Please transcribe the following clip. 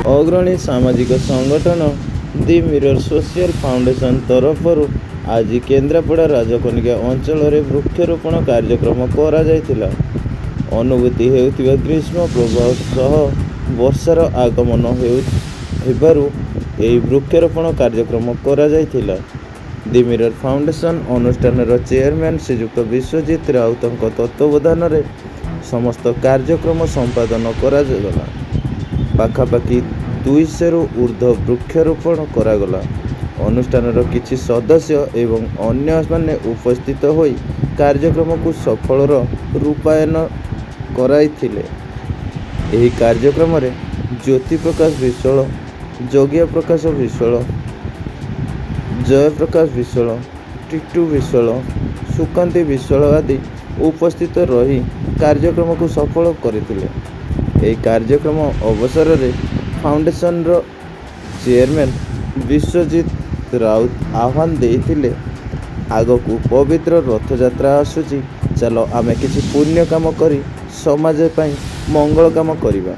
अग्रणी सामाजिक संगठन दि मिरर सोशल फाउंडेशन तरफ आज केन्द्रापड़ा राजकनिका अंचल वृक्षरोपण कार्यक्रम करा जायतिला। अनुभूति हेउथिबा ग्रीष्म प्रभाव सह वर्षार आगमन हेबारु एही वृक्षरोपण कार्यक्रम करा जायतिला। दि मिरर फाउंडेशन अनुष्ठान चेयरमैन श्रीयुक्त विश्वजित राउतଙ୍କ तत्वावधान में समस्त कार्यक्रम संपादन करा गला। पाखापाखि 200 ऊर्ध्व वृक्षरोपण करागला। अनुष्ठान किछि सदस्य एवं अन्य माने उपस्थित होई कार्यक्रम को सफल रूपायन कराइथिले। एही कार्यक्रम रे ज्योति प्रकाश विश्वाल, जगिया प्रकाश विश्वाल, जय प्रकाश विश्वाल, टिटू विश्वाल, सुकांति विश्वाल आदि उपस्थित रही कार्यक्रम को सफल करथिले। एही कार्यक्रम अवसर में फाउंडेशन रो चेयरमैन विश्वजित राउत आह्वान देइथिले, आगकू पवित्र रथयात्रा आसुची, चलो आमे किछि पुण्य काम करी समाज पई मंगल काम करिबा।